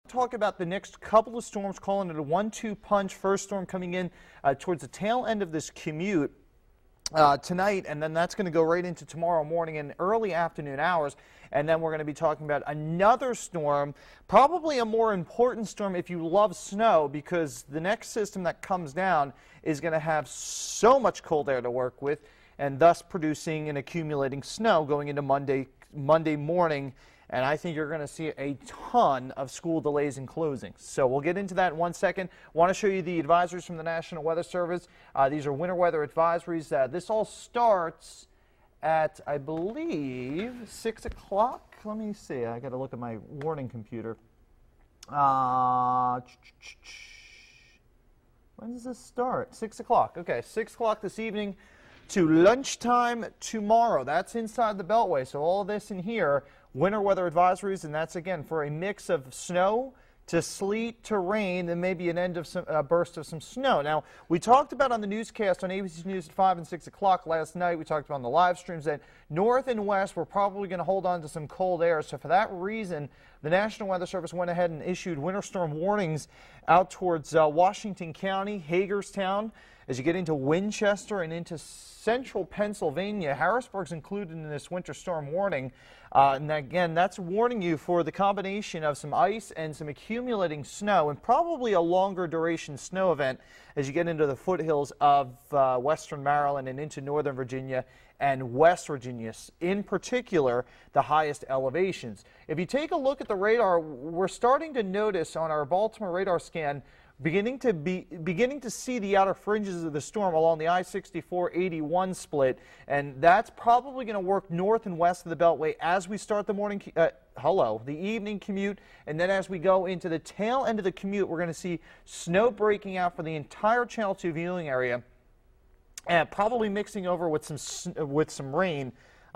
talk about the next couple of storms, calling it a 1-2 punch. First storm coming in towards the tail end of this commute tonight, and then that's going to go right into tomorrow morning and early afternoon hours. And then we're going to be talking about another storm, probably a more important storm if you love snow, because the next system that comes down is going to have so much cold air to work with, and thus producing and accumulating snow going into Monday morning. And I think you're going to see a ton of school delays and closings. So we'll get into that in 1 second. Want to show you the advisories from the National Weather Service. These are winter weather advisories. This all starts at, I believe, 6 o'clock. Let me see. I got to look at my warning computer. When does this start? 6 o'clock. Okay, 6 o'clock this evening to lunchtime tomorrow. That's inside the Beltway. So all of this in here, winter weather advisories, and that's again for a mix of snow to sleet to rain and maybe an end of some burst of some snow. Now, we talked about on the newscast on ABC News at 5 and 6 o'clock last night. We talked about on the live streams that north and west we're probably going to hold on to some cold air. So for that reason, the National Weather Service went ahead and issued winter storm warnings out towards Washington County, Hagerstown. As you get into Winchester and into central Pennsylvania, Harrisburg's included in this winter storm warning. And again, that's warning you for the combination of some ice and some accumulating snow, and probably a longer duration snow event as you get into the foothills of western Maryland and into northern Virginia and West Virginia, in particular, the highest elevations. If you take a look at the radar, we're starting to notice on our Baltimore radar scan beginning to see the outer fringes of the storm along the I-64-81 split, and that's probably going to work north and west of the Beltway as we start the morning, the evening commute, and then as we go into the tail end of the commute, we're going to see snow breaking out for the entire Channel 2 viewing area, and probably mixing over with some rain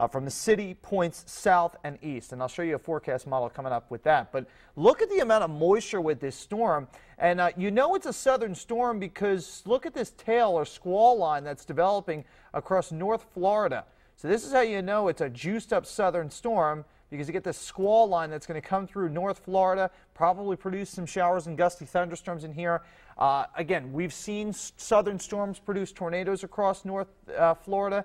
from the city points south and east. And I'll show you a forecast model coming up with that. But look at the amount of moisture with this storm. And you know it's a southern storm because look at this tail or squall line that's developing across North Florida. So this is how you know it's a juiced up southern storm, because you get this squall line that's going to come through North Florida, probably produce some showers and gusty thunderstorms in here. Again, we've seen southern storms produce tornadoes across North Florida.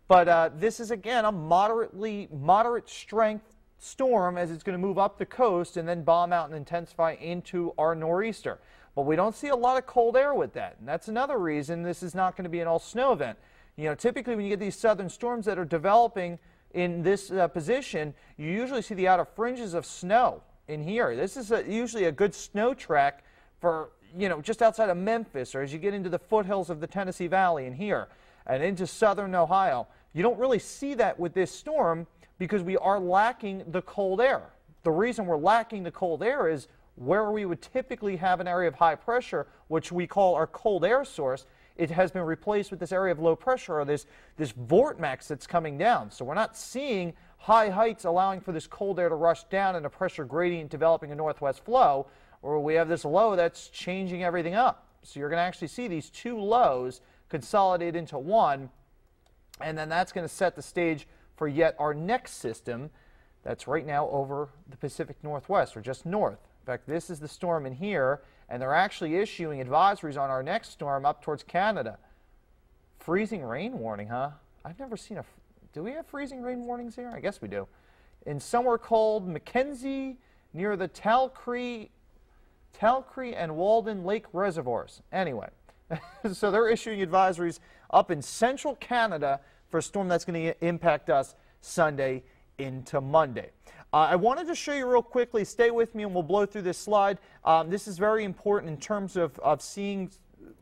But this is, again, a moderate strength storm as it's going to move up the coast and then bomb out and intensify into our nor'easter. But we don't see a lot of cold air with that. And that's another reason this is not going to be an all-snow event. You know, typically when you get these southern storms that are developing in this position, you usually see the outer fringes of snow in here. This is usually a good snow track for, you know, just outside of Memphis, or as you get into the foothills of the Tennessee Valley in here and into southern Ohio. You don't really see that with this storm because we are lacking the cold air. The reason we're lacking the cold air is where we would typically have an area of high pressure, which we call our cold air source. It has been replaced with this area of low pressure, or this vortex that's coming down. So we're not seeing high heights allowing for this cold air to rush down and a pressure gradient developing a northwest flow, or we have this low that's changing everything up. So you're going to actually see these two lows consolidate into one, and then that's going to set the stage for yet our next system that's right now over the Pacific Northwest, or just north. In fact, this is the storm in here, and they're actually issuing advisories on our next storm up towards Canada. Freezing rain warning, huh? I've never seen a... Do we have freezing rain warnings here? I guess we do. In somewhere called Mackenzie, near the Talcree and Walden Lake reservoirs. Anyway, so they're issuing advisories up in central Canada for a storm that's going to impact us Sunday into Monday. I wanted to show you real quickly, stay with me and we'll blow through this slide. This is very important in terms of seeing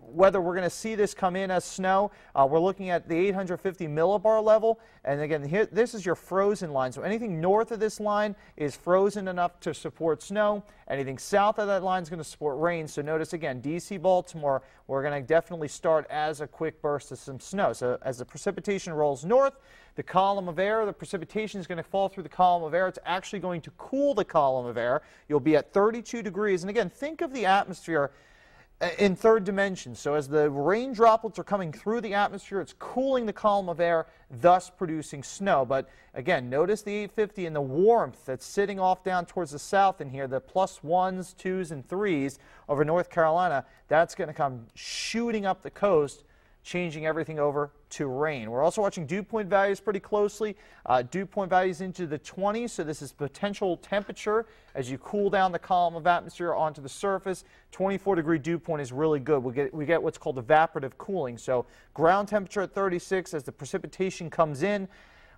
whether we're going to see this come in as snow. We're looking at the 850 millibar level, and again, here, this is your frozen line. So anything north of this line is frozen enough to support snow. Anything south of that line is going to support rain. So notice again, DC, Baltimore, we're going to definitely start as a quick burst of some snow. So as the precipitation rolls north, the column of air, the precipitation is going to fall through the column of air. It's actually going to cool the column of air. You'll be at 32 degrees. And again, think of the atmosphere in third dimension. So as the rain droplets are coming through the atmosphere, it's cooling the column of air, thus producing snow. But again, notice the 850 and the warmth that's sitting off down towards the south in here, the +1s, 2s, and 3s over North Carolina. That's going to come shooting up the coast, changing everything over to rain. We're also watching dew point values pretty closely. Dew point values into the 20s, so this is potential temperature as you cool down the column of atmosphere onto the surface. 24-degree dew point is really good. We get what's called evaporative cooling. So ground temperature at 36 as the precipitation comes in.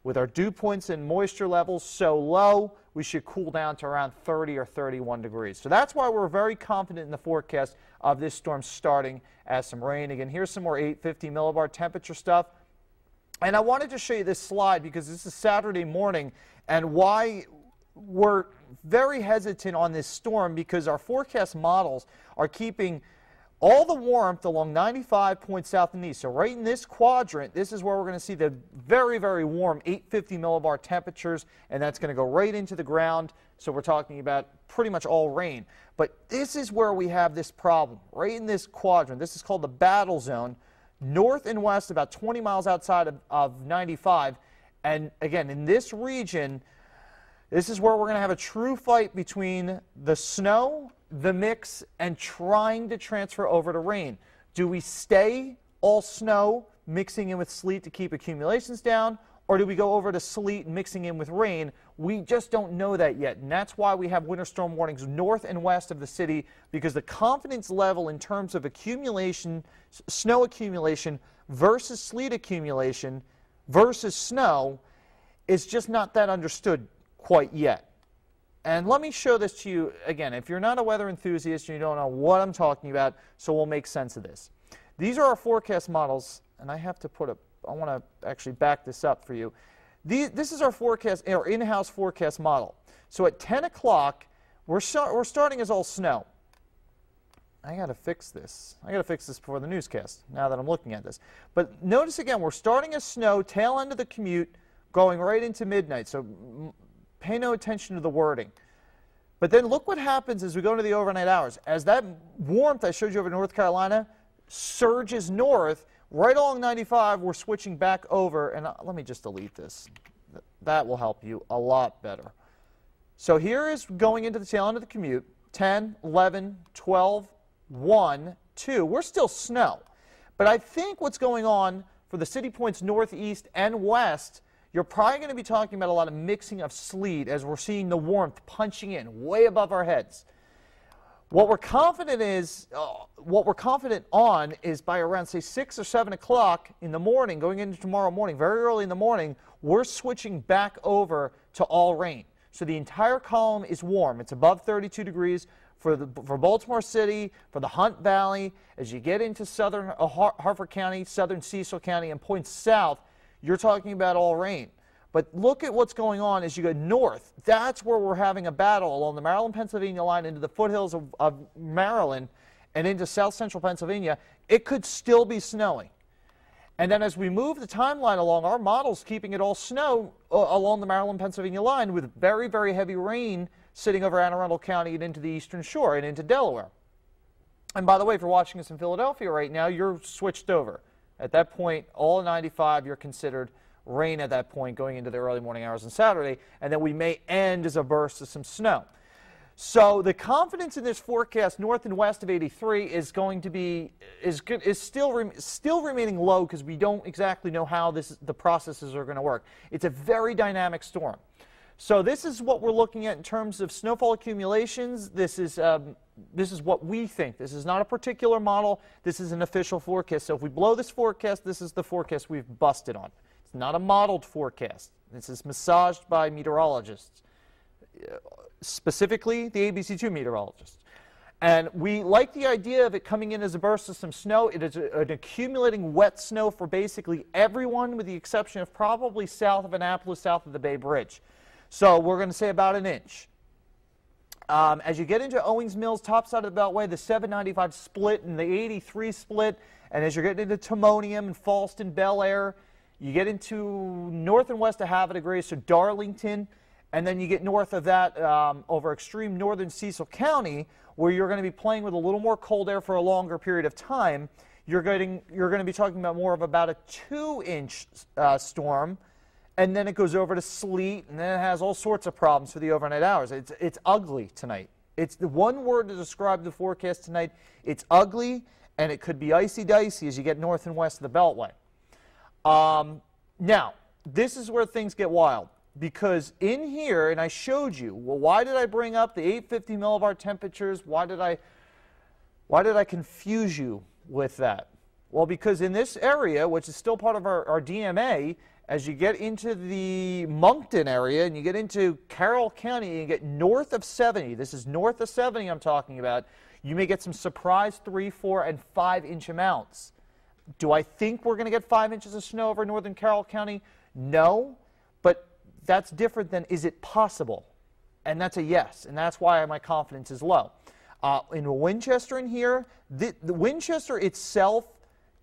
With our dew points and moisture levels so low, we should cool down to around 30 or 31 degrees. So that's why we're very confident in the forecast of this storm starting as some rain. Again, here's some more 850 millibar temperature stuff. And I wanted to show you this slide because this is Saturday morning and why we're very hesitant on this storm, because our forecast models are keeping all the warmth along 95 points south and east. So right in this quadrant, this is where we're going to see the very, very warm 850 millibar temperatures, and that's going to go right into the ground. So we're talking about pretty much all rain. But this is where we have this problem, right in this quadrant. This is called the battle zone, north and west, about 20 miles outside of 95. And again, in this region, this is where we're going to have a true fight between the snow, the mix, and trying to transfer over to rain. Do we stay all snow mixing in with sleet to keep accumulations down, or do we go over to sleet mixing in with rain? We just don't know that yet, and that's why we have winter storm warnings north and west of the city, because the confidence level in terms of accumulation, snow accumulation versus sleet accumulation versus snow is just not that understood quite yet. And let me show this to you again. If you're not a weather enthusiast, you don't know what I'm talking about, so we'll make sense of this. These are our forecast models, and I have to put a, I want to actually back this up for you. This is our forecast, our in-house forecast model. So at 10 o'clock, we're starting as all snow. I got to fix this. I got to fix this before the newscast, now that I'm looking at this. But notice again, we're starting as snow, tail end of the commute, going right into midnight. So pay no attention to the wording. But then look what happens as we go into the overnight hours. As that warmth I showed you over North Carolina surges north, right along 95, we're switching back over. And let me just delete this. That will help you a lot better. So here is going into the tail end of the commute, 10, 11, 12, 1, 2. We're still snow. But I think what's going on for the city points northeast and west, you're probably going to be talking about a lot of mixing of sleet as we're seeing the warmth punching in way above our heads. What we're confident on is by around, say, 6 or 7 o'clock in the morning, going into tomorrow morning, very early in the morning, we're switching back over to all rain. So the entire column is warm. It's above 32 degrees for Baltimore City, for the Hunt Valley. As you get into southern Harford County, southern Cecil County, and points south, you're talking about all rain. But look at what's going on as you go north. That's where we're having a battle along the Maryland-Pennsylvania line into the foothills of Maryland and into south-central Pennsylvania. It could still be snowing. And then as we move the timeline along, our model's keeping it all snow along the Maryland-Pennsylvania line with very, very heavy rain sitting over Anne Arundel County and into the eastern shore and into Delaware. And by the way, if you're watching us in Philadelphia right now, you're switched over. At that point, all of 95, you're considered rain at that point going into the early morning hours on Saturday, and then we may end as a burst of some snow. So the confidence in this forecast north and west of 83 is going to be still remaining low because we don't exactly know how the processes are going to work. It's a very dynamic storm. So this is what we're looking at in terms of snowfall accumulations. This is what we think. This is not a particular model. This is an official forecast. So if we blow this forecast, this is the forecast we've busted on. It's not a modeled forecast. This is massaged by meteorologists, specifically the ABC2 meteorologists. And we like the idea of it coming in as a burst of some snow. It is an accumulating wet snow for basically everyone with the exception of probably south of Annapolis, south of the Bay Bridge. So we're going to say about an inch. As you get into Owings Mills, top side of the Beltway, the 795 split and the 83 split, and as you're getting into Timonium and Falston, Bel Air, you get into north and west of half a degree, so Darlington, And then you get north of that over extreme northern Cecil County, where you're going to be playing with a little more cold air for a longer period of time. You're going to be talking about more of about a 2-inch storm, and then it goes over to sleet, and then it has all sorts of problems for the overnight hours. It's ugly tonight. It's the one word to describe the forecast tonight. It's ugly, and it could be icy-dicey as you get north and west of the Beltway. Now, this is where things get wild, because in here, and I showed you, well, why did I bring up the 850 millibar temperatures? Why did I confuse you with that? Well, because in this area, which is still part of our DMA, as you get into the Moncton area and you get into Carroll County and you get north of 70, this is north of 70 I'm talking about, you may get some surprise 3, 4, and 5-inch amounts. Do I think we're going to get 5 inches of snow over northern Carroll County? No, but that's different than is it possible? And that's a yes, and that's why my confidence is low. In Winchester in here, the Winchester itself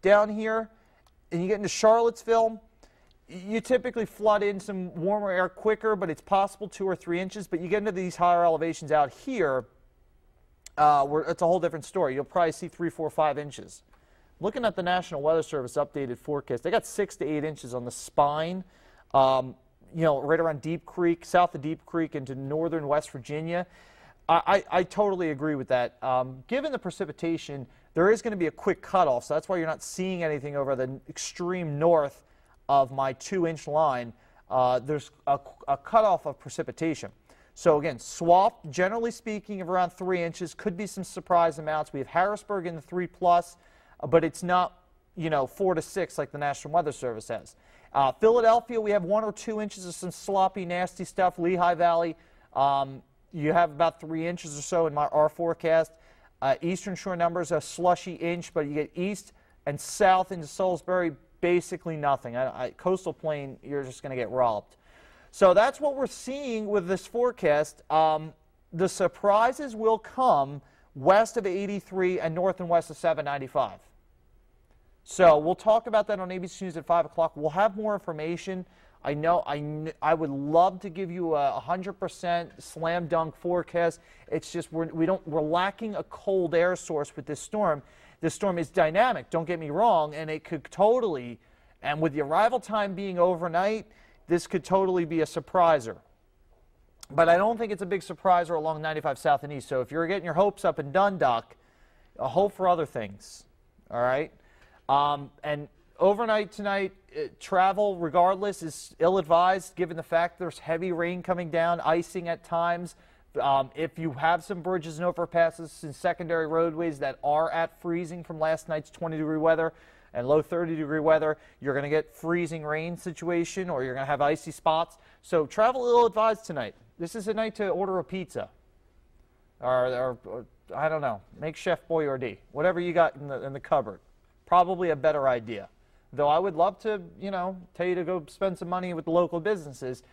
down here, and you get into Charlottesville, you typically flood in some warmer air quicker, but it's possible 2 or 3 inches. But you get into these higher elevations out here, where it's a whole different story. You'll probably see 3, 4, 5 inches. Looking at the National Weather Service updated forecast, they got 6 to 8 inches on the spine, you know, right around Deep Creek, south of Deep Creek into northern West Virginia. I totally agree with that. Given the precipitation, there is going to be a quick cutoff, so that's why you're not seeing anything over the extreme north of my 2-inch line. There's a cutoff of precipitation. So again, swap, generally speaking, of around 3 inches. Could be some surprise amounts. We have Harrisburg in the 3+, but it's not, you know, 4 to 6 like the National Weather Service has. Philadelphia, we have 1 or 2 inches of some sloppy, nasty stuff. Lehigh Valley, you have about 3 inches or so in our forecast. Eastern Shore numbers, a slushy inch, but you get east and south into Salisbury, basically nothing. Coastal plain, you're just going to get robbed. So that's what we're seeing with this forecast. The surprises will come west of 83 and north and west of 795. So we'll talk about that on ABC News at 5 o'clock. We'll have more information. I know I would love to give you a 100% slam dunk forecast. It's just we're lacking a cold air source with this storm. This storm is dynamic, don't get me wrong, and it could totally, and with the arrival time being overnight, this could totally be a surpriser. But I don't think it's a big surpriser along 95 South and East. So if you're getting your hopes up in Dundalk, hope for other things. All right? And overnight tonight, travel regardless is ill-advised given the fact there's heavy rain coming down, icing at times. If you have some bridges and overpasses and secondary roadways that are at freezing from last night's 20-degree weather and low 30-degree weather, you're going to get freezing rain situation or you're going to have icy spots. So travel ill-advised tonight. This is a night to order a pizza or I don't know, make Chef Boyardee, whatever you got in the cupboard. Probably a better idea. Though I would love to, you know, tell you to go spend some money with the local businesses.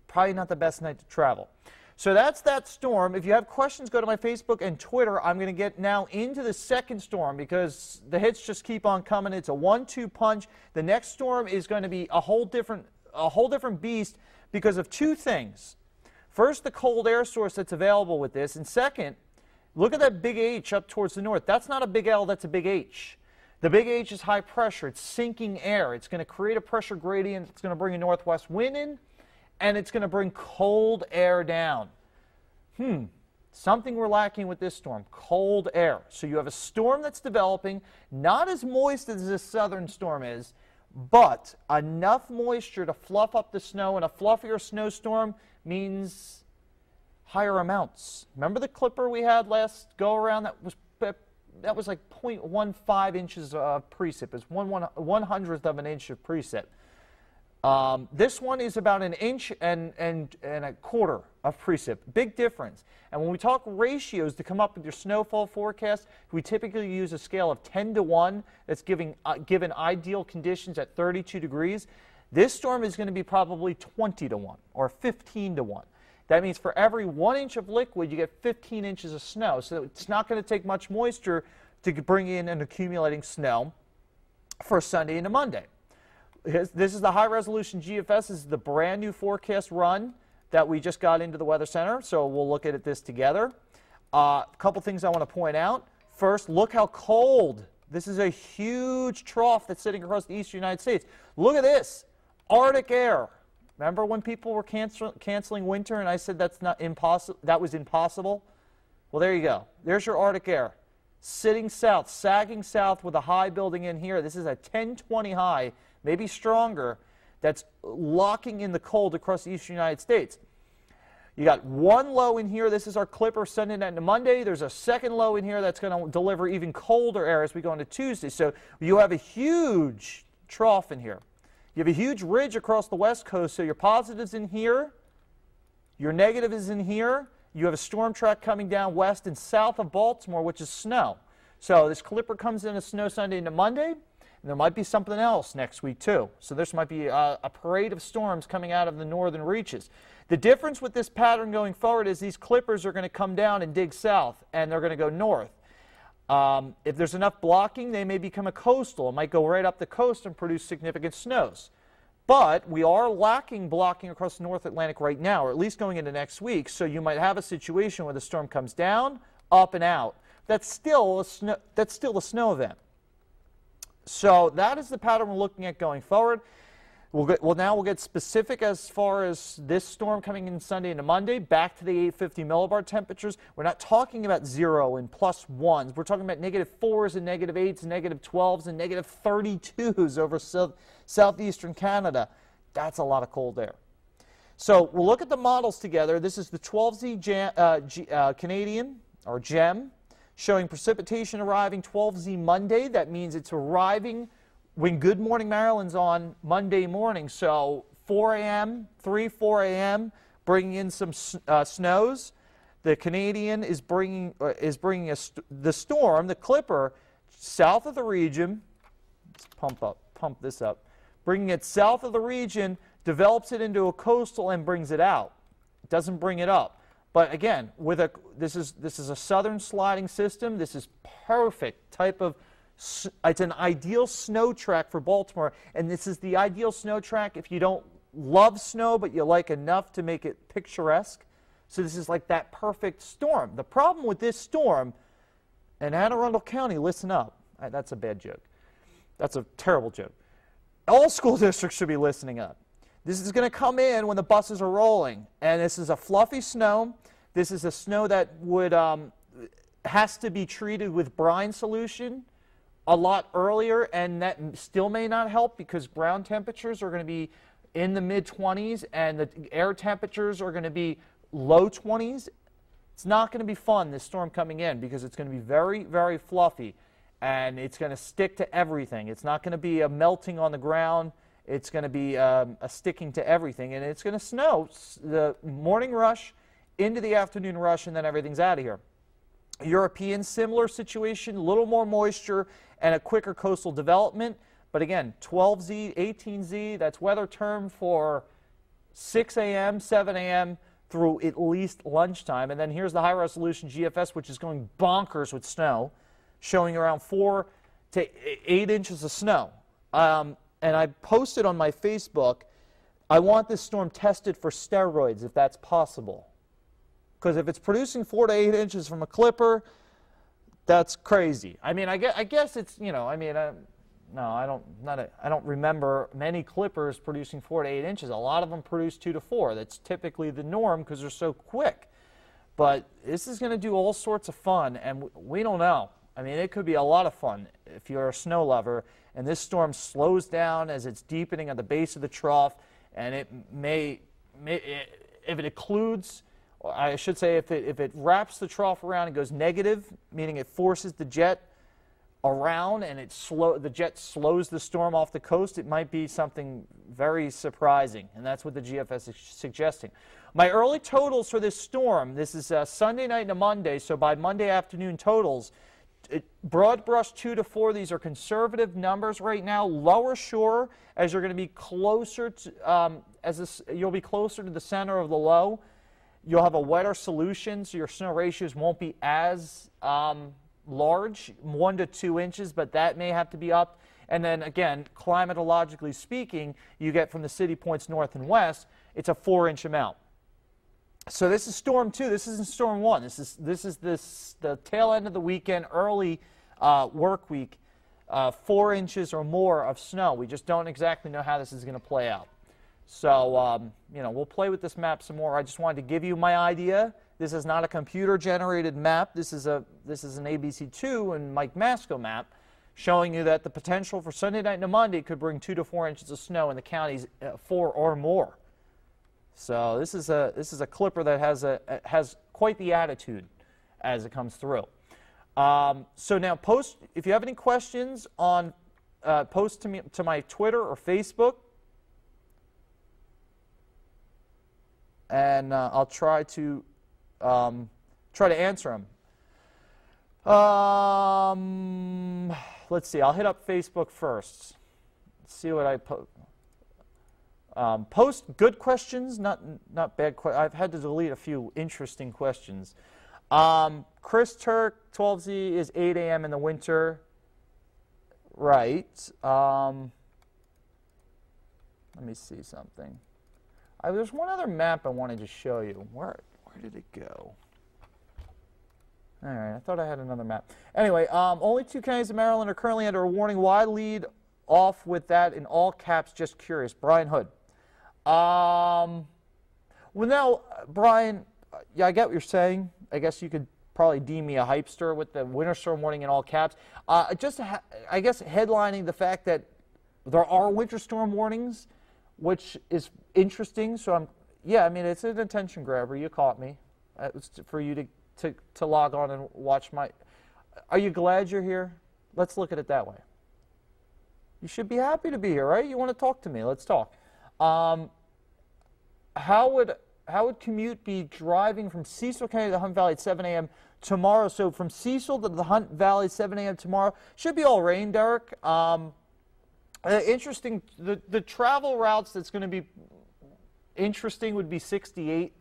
Probably not the best night to travel. So that's that storm. If you have questions, go to my Facebook and Twitter. I'm going to get now into the second storm because the hits just keep on coming. It's a 1-2 punch. The next storm is going to be a whole different beast because of two things. First, the cold air source that's available with this, and second, look at that big H up towards the north. That's not a big L, that's a big H. The big H is high pressure. It's sinking air. It's going to create a pressure gradient. It's going to bring a northwest wind in, and it's going to bring cold air down. Something we're lacking with this storm, cold air. So you have a storm that's developing, not as moist as this southern storm is, but enough moisture to fluff up the snow, and a fluffier snowstorm means higher amounts. Remember the clipper we had last go-around that was like 0.15 inches of precip. It's 1/100th of an inch of precip. This one is about an inch and a quarter of precip. Big difference. And when we talk ratios to come up with your snowfall forecast, we typically use a scale of 10 to 1 that's given ideal conditions at 32 degrees. This storm is going to be probably 20 to 1 or 15 to 1. That means for every 1 inch of liquid, you get 15 inches of snow. So it's not going to take much moisture to bring in an accumulating snow for Sunday into Monday. This is the high-resolution GFS. This is the brand-new forecast run that we just got into the Weather Center, so we'll look at this together. A couple things I want to point out. First, look how cold. This is a huge trough that's sitting across the eastern United States. Look at this, Arctic air. Remember when people were canceling winter and I said that's not impossible? That was impossible. Well, there you go. There's your Arctic air, sitting south, sagging south with a high building in here. This is a 1020 high, maybe stronger. That's locking in the cold across the eastern United States. You got one low in here. This is our clipper Sunday night into Monday. There's a second low in here that's going to deliver even colder air as we go into Tuesday. So you have a huge trough in here. You have a huge ridge across the west coast. So your positive's in here. Your negative is in here. You have a storm track coming down west and south of Baltimore, which is snow. So this clipper comes in as snow Sunday into Monday. And there might be something else next week, too. So this might be a parade of storms coming out of the northern reaches. The difference with this pattern going forward is these clippers are going to come down and dig south, and they're going to go north. If there's enough blocking, they may become a coastal. It might go right up the coast and produce significant snows. But we are lacking blocking across the North Atlantic right now, or at least going into next week. So you might have a situation where the storm comes down, up, and out. That's still a snow event. So that is the pattern we're looking at going forward. Now we'll get specific as far as this storm coming in Sunday into Monday, back to the 850 millibar temperatures. We're not talking about 0 and +1s. We're talking about -4s and -8s and -12s and -32s over southeastern Canada. That's a lot of cold air. So we'll look at the models together. This is the 12Z Canadian, or GEM, showing precipitation arriving 12Z Monday. That means it's arriving when Good Morning Maryland's on Monday morning. So 4 a.m., 4 a.m., bringing in some snows. The Canadian is bringing the storm, the clipper, south of the region. Let's pump this up. Bringing it south of the region, develops it into a coastal and brings it out. It doesn't bring it up. But again, this is a southern sliding system. This is perfect type of. It's an ideal snow track for Baltimore, and this is the ideal snow track if you don't love snow, but you like enough to make it picturesque. So this is like that perfect storm. The problem with this storm, and Anne Arundel County, listen up. That's a bad joke. That's a terrible joke. All school districts should be listening up. This is going to come in when the buses are rolling, and this is a fluffy snow. This is a snow that has to be treated with brine solution a lot earlier, and that still may not help because ground temperatures are going to be in the mid-20s and the air temperatures are going to be low 20s. It's not going to be fun, this storm coming in, because it's going to be very, very fluffy, and it's going to stick to everything. It's not going to be a melting on the ground. It's going to be a sticking to everything, and it's going to snow the morning rush into the afternoon rush, and then everything's out of here. European, similar situation, a little more moisture and a quicker coastal development. But again, 12Z, 18Z, that's weather term for 6 a.m., 7 a.m. through at least lunchtime. And then here's the high-resolution GFS, which is going bonkers with snow, showing around 4 to 8 inches of snow. And I posted on my Facebook, I want this storm tested for steroids if that's possible. Because if it's producing 4 to 8 inches from a clipper, that's crazy. I mean, I guess it's, you know, I mean, no, I don't remember many clippers producing 4 to 8 inches. A lot of them produce 2 to 4. That's typically the norm because they're so quick. But this is going to do all sorts of fun, and we don't know. I mean, it could be a lot of fun if you're a snow lover, and this storm slows down as it's deepening at the base of the trough, and it may if it occludes, I should say if it wraps the trough around and goes negative, meaning it forces the jet around and the jet slows the storm off the coast, it might be something very surprising, and that's what the GFS is suggesting. My early totals for this storm, this is Sunday night into Monday, so by Monday afternoon totals, broad brush 2 to 4. These are conservative numbers right now. Lower shore, as you're going to be closer to you'll be closer to the center of the low. You'll have a wetter solution, so your snow ratios won't be as large, 1 to 2 inches, but that may have to be up. And then again, climatologically speaking, you get from the city points north and west, it's a 4-inch amount. So this is Storm 2. This isn't Storm 1. This is the tail end of the weekend, early work week. 4 inches or more of snow. We just don't exactly know how this is going to play out. So, we'll play with this map some more. I just wanted to give you my idea. This is not a computer-generated map. This is an ABC2 and Mike Masco map showing you that the potential for Sunday night into Monday could bring 2 to 4 inches of snow in the counties, 4 or more. So this is a clipper that has quite the attitude as it comes through. So now if you have any questions on post to my Twitter or Facebook, and I'll try to answer them. Let's see. I'll hit up Facebook first. Let's see what I post. Post good questions, not bad questions. I've had to delete a few interesting questions. Chris Turk, 12Z is 8 a.m. in the winter. Right. Let me see something. There's one other map I wanted to show you. Where did it go? All right, I thought I had another map. Anyway, only 2 counties in Maryland are currently under a warning. Why lead off with that in all caps? Just curious. Brian Hood. Well, now, Brian, yeah, I get what you're saying. I guess you could probably deem me a hypester with the winter storm warning in all caps. I guess headlining the fact that there are winter storm warnings, which is interesting. So I mean, it's an attention grabber. You caught me. It was for you to log on and watch my. Are you glad you're here? Let's look at it that way. You should be happy to be here, right? You want to talk to me? Let's talk. How would commute be driving from Cecil County to the Hunt Valley at 7 a.m. tomorrow? So from Cecil to the Hunt Valley 7 a.m. tomorrow should be all rain, Derek. Interesting. The travel routes that's going to be interesting would be 68.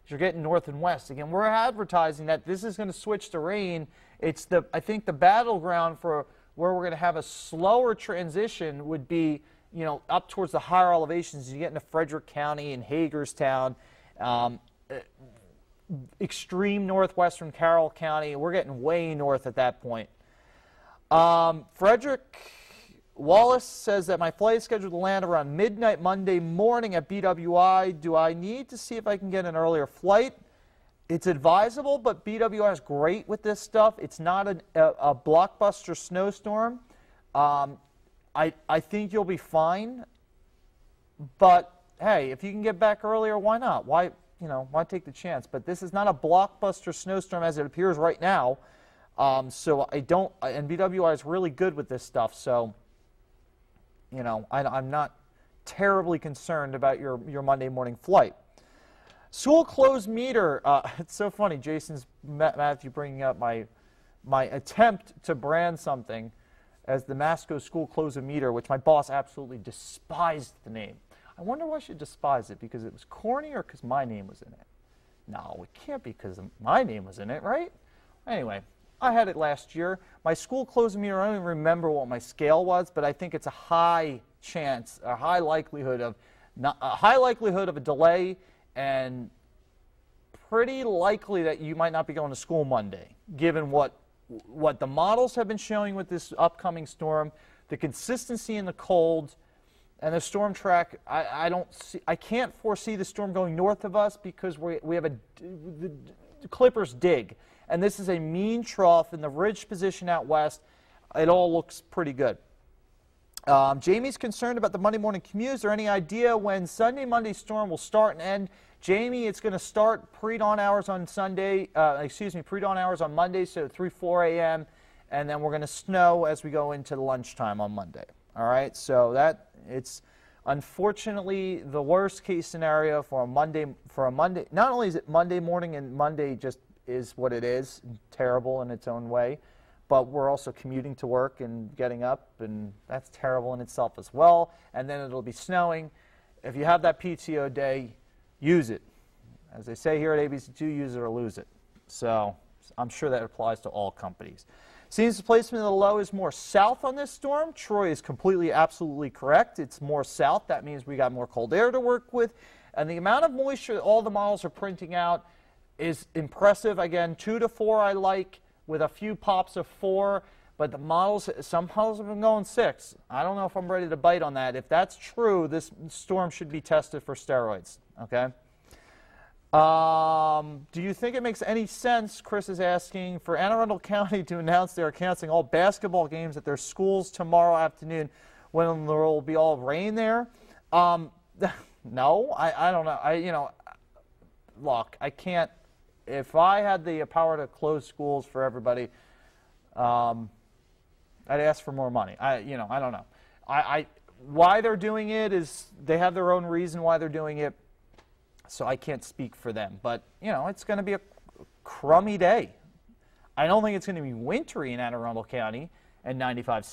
You're getting north and west. Again, we're advertising that this is going to switch to rain. It's I think the battleground for where we're going to have a slower transition would be, up towards the higher elevations. You get into Frederick County and Hagerstown, extreme northwestern Carroll County. We're getting way north at that point. Frederick Wallace says that my flight is scheduled to land around midnight Monday morning at BWI. Do I need to see if I can get an earlier flight? It's advisable, but BWI is great with this stuff. It's not a blockbuster snowstorm. I think you'll be fine. But hey, if you can get back earlier, why not? Why take the chance? But this is not a blockbuster snowstorm as it appears right now. So and BWI is really good with this stuff. So, I'm not terribly concerned about your Monday morning flight. School closed meter. It's so funny, Jason's Matthew bringing up my attempt to brand something as the Masco school close meter, which my boss absolutely despised the name. I wonder why she despised it, because it was corny or because my name was in it? No, it can't be because my name was in it, right? Anyway, I had it last year. My school close meter, I don't even remember what my scale was, but I think it's a high chance, a high likelihood of a delay, and pretty likely that you might not be going to school Monday, given what the models have been showing with this upcoming storm, the consistency in the cold, and the storm track. I can't foresee the storm going north of us because we have the Clippers dig, and this is a mean trough in the ridge position out west. It all looks pretty good. Jamie's concerned about the Monday morning commute. Is there any idea when Monday storm will start and end? Jamie, it's going to start pre-dawn hours on pre-dawn hours on Monday, so 4 a.m., and then we're going to snow as we go into lunchtime on Monday. All right, so it's unfortunately the worst case scenario for a Monday. Not only is it Monday morning, and Monday just is what it is, terrible in its own way, but we're also commuting to work and getting up, and that's terrible in itself as well. And then it'll be snowing. If you have that PTO day, use it. As they say here at ABC2, use it or lose it. So I'm sure that applies to all companies. Seems the placement of the low is more south on this storm. Troy is completely, absolutely correct. It's more south. That means we got more cold air to work with. And the amount of moisture that all the models are printing out is impressive. Again, 2 to 4 I like, with a few pops of 4. But the models, some models have been going 6. I don't know if I'm ready to bite on that. If that's true, this storm should be tested for steroids. Okay. Do you think it makes any sense, Chris is asking, for Anne Arundel County to announce they are canceling all basketball games at their schools tomorrow afternoon when there will be all rain there? No, I don't know. Look, I can't. If I had the power to close schools for everybody, I'd ask for more money. I don't know. Why they're doing it is they have their own reason why they're doing it. So I can't speak for them, but it's going to be a crummy day. I don't think it's going to be wintry in Anne Arundel County and 95.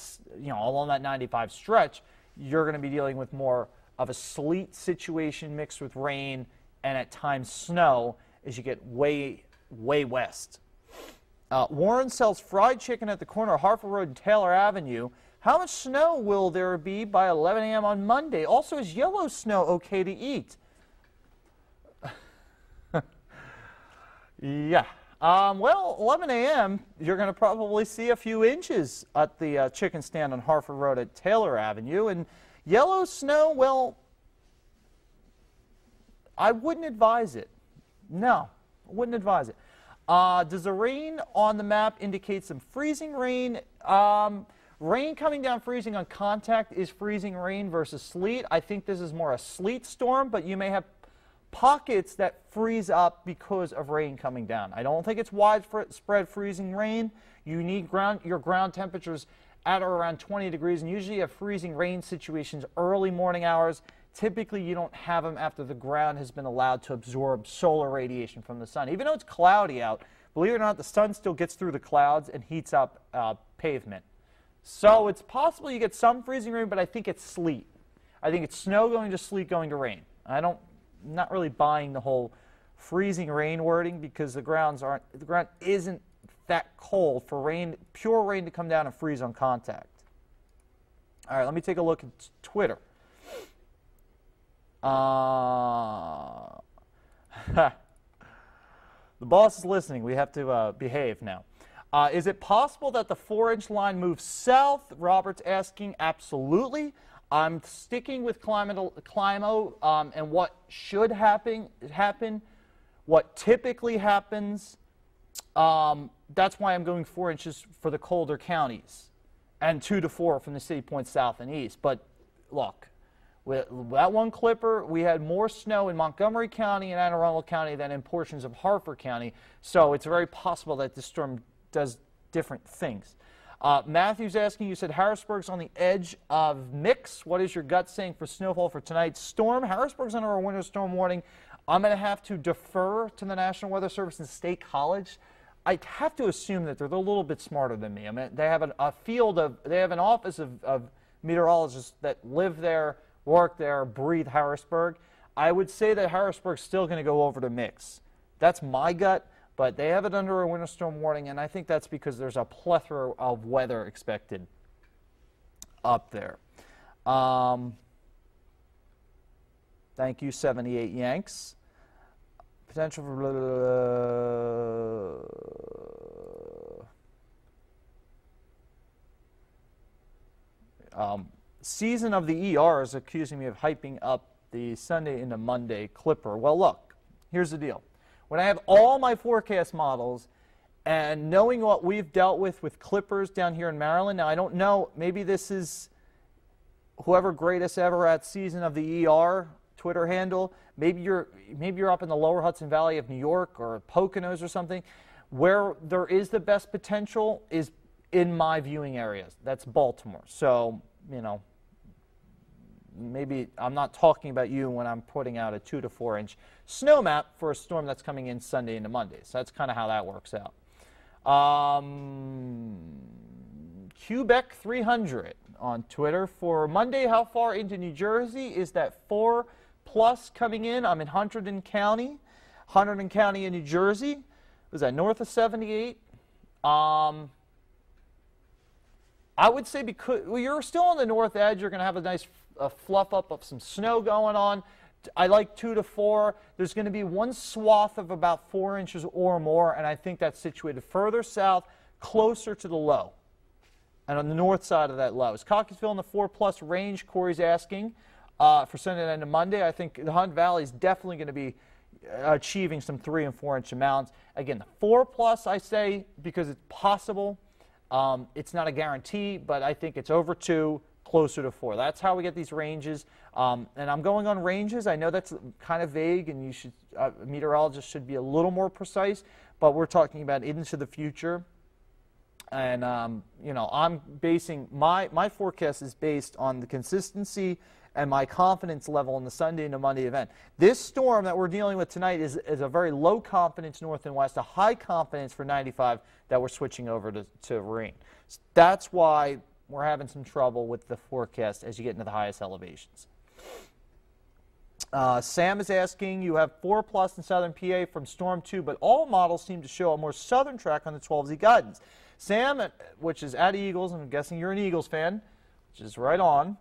Along that 95 stretch, you're going to be dealing with more of a sleet situation mixed with rain and at times snow as you get way west. Warren sells fried chicken at the corner of Hartford Road and Taylor Avenue. How much snow will there be by 11 a.m. on Monday? Also, is yellow snow okay to eat? Yeah. Well, 11 a.m., you're going to probably see a few inches at the chicken stand on Hartford Road at Taylor Avenue. And yellow snow, well, I wouldn't advise it. No, I wouldn't advise it. Does the rain on the map indicate some freezing rain? Rain coming down freezing on contact is freezing rain versus sleet. I think this is more a sleet storm, but you may have pockets that freeze up because of rain coming down. I don't think it's widespread freezing rain. You need your ground temperatures at or around 20 degrees, and usually you have freezing rain situations early morning hours. Typically, you don't have them after the ground has been allowed to absorb solar radiation from the sun. Even though it's cloudy out, believe it or not, the sun still gets through the clouds and heats up pavement. So it's possible you get some freezing rain, but I think it's sleet. I think it's snow going to sleet going to rain. I'm not really buying the whole freezing rain wording because the ground isn't that cold for rain, pure rain to come down and freeze on contact. All right, let me take a look at Twitter. The boss is listening. We have to behave now. Is it possible that the 4-inch line moves south? Robert's asking. Absolutely. I'm sticking with Climo and what should happen. What typically happens. That's why I'm going 4 inches for the colder counties and 2 to 4 from the city points south and east. But look, with that one clipper, we had more snow in Montgomery County and Anne Arundel County than in portions of Hartford County. So it's very possible that this storm does different things. Matthew's asking, you said Harrisburg's on the edge of mix. What is your gut saying for snowfall for tonight's storm? Harrisburg's under a winter storm warning. I'm going to have to defer to the National Weather Service and State College. I have to assume that they're a little bit smarter than me. I mean, they have they have an office of meteorologists that live there, work there, breathe Harrisburg. I would say that Harrisburg's still going to go over to mix. That's my gut. But they have it under a winter storm warning, and I think that's because there's a plethora of weather expected up there. Thank you, 78 Yanks. Potential for season of the ER is accusing me of hyping up the Sunday into Monday Clipper. Well, look, here's the deal. When I have all my forecast models and knowing what we've dealt with Clippers down here in Maryland, now I don't know, maybe this is whoever greatest ever at season of the ER Twitter handle, maybe you're up in the lower Hudson Valley of New York or Poconos or something. Where there is the best potential is in my viewing areas. That's Baltimore. So, maybe I'm not talking about you when I'm putting out a 2 to 4 inch snow map for a storm that's coming in Sunday into Monday. So that's kind of how that works out. Quebec 300 on Twitter. For Monday, how far into New Jersey is that 4+ coming in? I'm in Hunterdon County. Hunterdon County in New Jersey. Was that north of 78? I would say because you're still on the north edge, you're going to have a nice fluff up of some snow going on. I like 2 to 4. There's going to be one swath of about 4 inches or more, and I think that's situated further south, closer to the low, and on the north side of that low. Is Cockeysville in the 4+ range? Corey's asking for Sunday night and Monday. I think the Hunt Valley is definitely going to be achieving some 3 and 4 inch amounts. Again, the 4+ I say because it's possible. It's not a guarantee, but I think it's over 2, closer to 4. That's how we get these ranges. And I'm going on ranges. I know that's kind of vague, and you should meteorologists should be a little more precise. But we're talking about into the future. And you know, I'm basing my forecast is based on the consistency and my confidence level in the Sunday and the Monday event. This storm that we're dealing with tonight is a very low confidence north and west, a high confidence for 95 that we're switching over to rain. So that's why we're having some trouble with the forecast as you get into the highest elevations. Sam is asking, you have 4+ in southern PA from Storm 2, but all models seem to show a more southern track on the 12Z guidance. Sam, which is at Eagles, I'm guessing you're an Eagles fan, which is right on.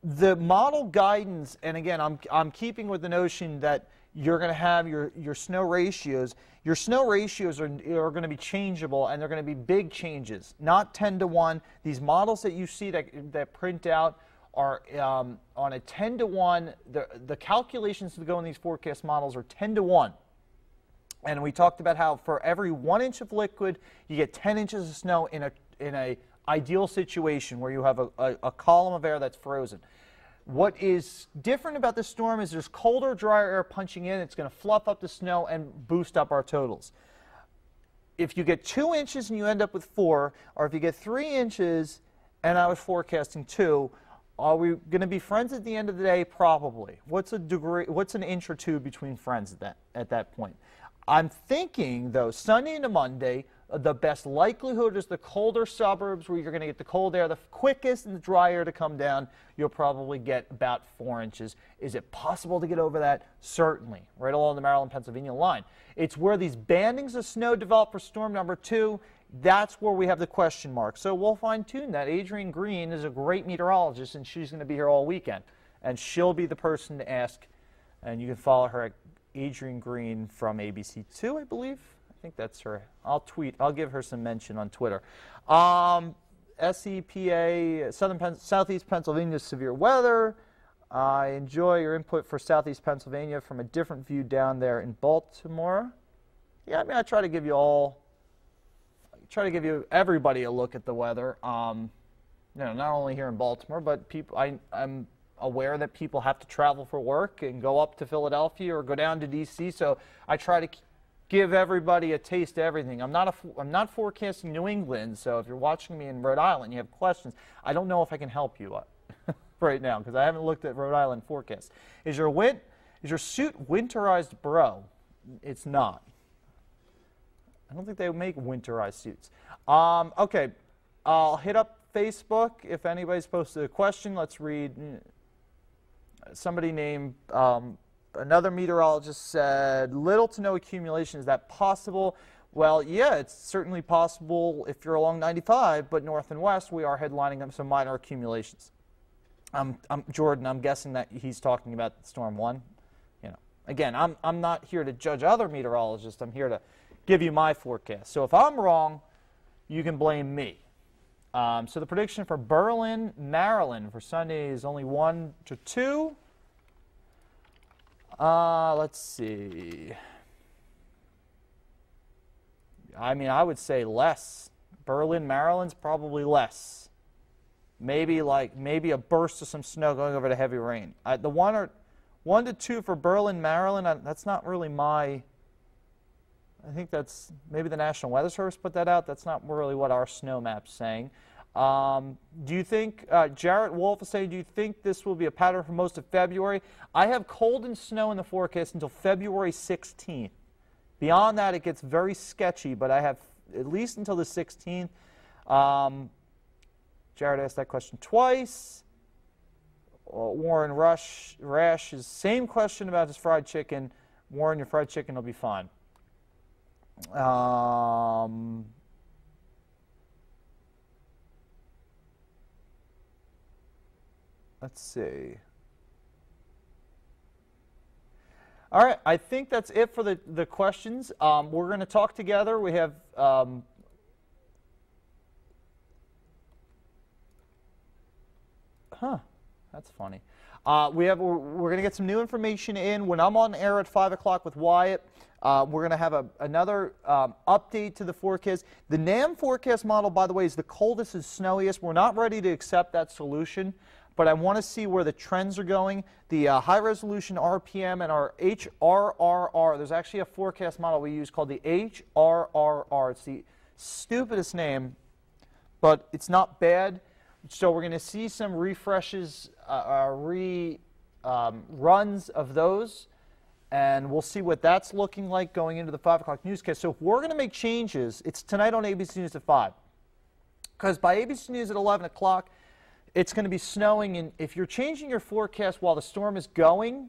The model guidance, and again, I'm keeping with the notion that you're going to have your snow ratios. Your snow ratios are going to be changeable, and they're going to be big changes, not 10 to 1. These models that you see that print out are on a 10 to 1. The calculations to go in these forecast models are 10 to 1. And we talked about how for every 1 inch of liquid, you get 10 inches of snow in a ideal situation where you have a column of air that's frozen. What is different about this storm is there's colder, drier air punching in. It's going to fluff up the snow and boost up our totals. If you get 2 inches and you end up with 4, or if you get 3 inches and I was forecasting 2, are we going to be friends at the end of the day? Probably. What's an inch or 2 between friends at that point? I'm thinking, though, Sunday into Monday, the best likelihood is the colder suburbs where you're going to get the cold air the quickest and the dry air to come down. You'll probably get about 4 inches. Is it possible to get over that? Certainly, right along the Maryland-Pennsylvania line. It's where these bandings of snow develop for storm number 2. That's where we have the question mark. So we'll fine-tune that. Adrienne Green is a great meteorologist, and she's going to be here all weekend. And she'll be the person to ask, and you can follow her at Adrienne Green from ABC2, I believe. I think that's her. I'll give her some mention on Twitter. SEPA, Southeast Pennsylvania severe weather. I enjoy your input for Southeast Pennsylvania from a different view down there in Baltimore. Yeah, I mean, I try to give everybody a look at the weather. You know, not only here in Baltimore, but people. I'm aware that people have to travel for work and go up to Philadelphia or go down to D.C. So I try to give everybody a taste of everything. I'm not forecasting New England, so if you're watching me in Rhode Island, you have questions. I don't know if I can help you right now because I haven't looked at Rhode Island forecasts. Is your suit winterized, bro? It's not. I don't think they make winterized suits. Okay, I'll hit up Facebook if anybody's posted a question. Let's read. Somebody named, another meteorologist said, little to no accumulation. Is that possible? Well, yeah, it's certainly possible if you're along 95, but north and west, we are headlining up some minor accumulations. Jordan, I'm guessing that he's talking about Storm 1. You know, again, I'm not here to judge other meteorologists. I'm here to give you my forecast. So if I'm wrong, you can blame me. So the prediction for Berlin, Maryland for Sunday is only 1 to 2. Let's see. I mean, I would say less. Berlin, Maryland's probably less. Maybe a burst of some snow going over to heavy rain. The 1 to 2 for Berlin, Maryland. That's not really my. I think that's maybe the National Weather Service put that out. That's not really what our snow map's saying. Do you think, Jarrett Wolf is saying, do you think this will be a pattern for most of February? I have cold and snow in the forecast until February 16th. Beyond that, it gets very sketchy, but I have at least until the 16th. Jared asked that question twice. Warren Rash is same question about his fried chicken. Warren, your fried chicken will be fine. Let's see. All right, I think that's it for the questions. We're going to talk together. We have that's funny. We're going to get some new information in. When I'm on air at 5 o'clock with Wyatt, we're going to have another update to the forecast. The NAM forecast model, by the way, is the coldest and snowiest. We're not ready to accept that solution, but I want to see where the trends are going. The high-resolution RPM and our HRRR, there's actually a forecast model we use called the HRRR. It's the stupidest name, but it's not bad. So we're going to see some refreshes, runs of those, and we'll see what that's looking like going into the 5 o'clock newscast. So if we're going to make changes, it's tonight on ABC News at 5. Because by ABC News at 11 o'clock, it's going to be snowing, and if you're changing your forecast while the storm is going,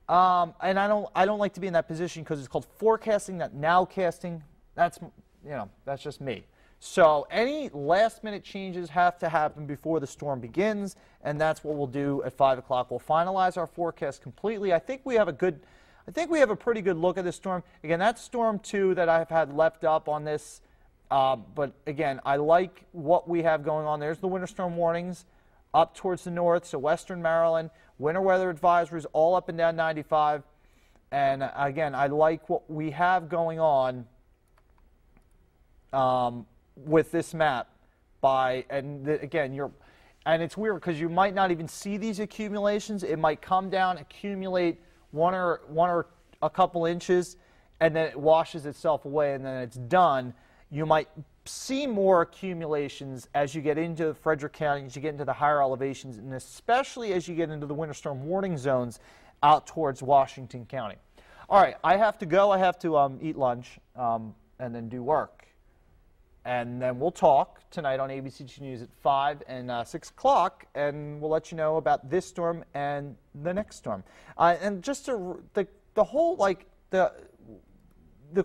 and I don't like to be in that position because it's called forecasting, not nowcasting. That's just me. So any last-minute changes have to happen before the storm begins, and that's what we'll do at 5 o'clock. We'll finalize our forecast completely. I think we have a pretty good look at this storm. Again, that's Storm 2 that I've had left up on this. But again, I like what we have going on. There's the winter storm warnings up towards the north, so western Maryland. Winter weather advisories all up and down 95. And again, I like what we have going on with this map. And it's weird because you might not even see these accumulations. It might come down, accumulate one or a couple inches, and then it washes itself away, and then it's done. You might see more accumulations as you get into Frederick County, as you get into the higher elevations, and especially as you get into the winter storm warning zones out towards Washington County. All right, I have to go. I have to eat lunch and then do work. And then we'll talk tonight on ABC News at 5 and 6 o'clock, and we'll let you know about this storm and the next storm. And just the whole, like, the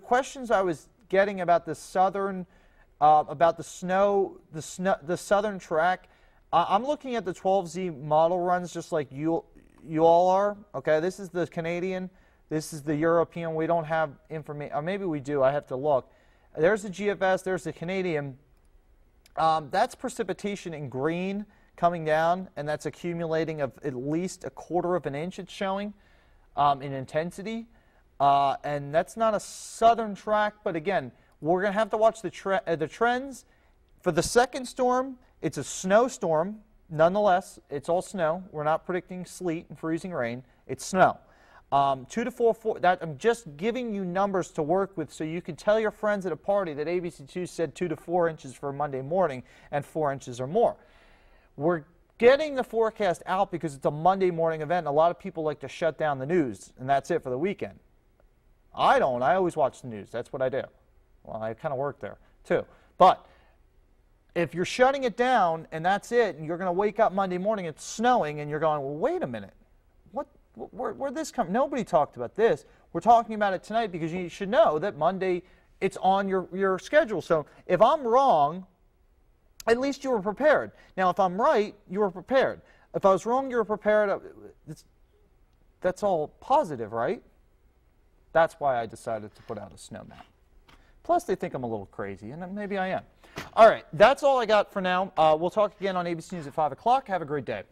questions I was getting about the southern, about the southern track. I'm looking at the 12Z model runs just like you all are. Okay, this is the Canadian, this is the European. We don't have information, or maybe we do. I have to look. There's the GFS, there's the Canadian. That's precipitation in green coming down, and that's accumulating of at least 1/4 of an inch it's showing in intensity. And that's not a southern track, but again, we're going to have to watch the trends. For the second storm, it's a snowstorm. Nonetheless, it's all snow. We're not predicting sleet and freezing rain. It's snow. 2 to 4, that I'm just giving you numbers to work with so you can tell your friends at a party that ABC2 said 2 to 4 inches for Monday morning and 4 inches or more. We're getting the forecast out because it's a Monday morning event, and a lot of people like to shut down the news, and that's it for the weekend. I don't. I always watch the news. That's what I do. Well, I kind of work there, too. But if you're shutting it down and that's it, and you're going to wake up Monday morning, it's snowing, and you're going, well, wait a minute. Where'd this come? Nobody talked about this. We're talking about it tonight because you should know that Monday, it's on your schedule. So if I'm wrong, at least you were prepared. Now, if I'm right, you were prepared. If I was wrong, you were prepared. That's all positive, right? That's why I decided to put out a snow map. Plus, they think I'm a little crazy, and maybe I am. All right, that's all I got for now. We'll talk again on ABC News at 5 o'clock. Have a great day.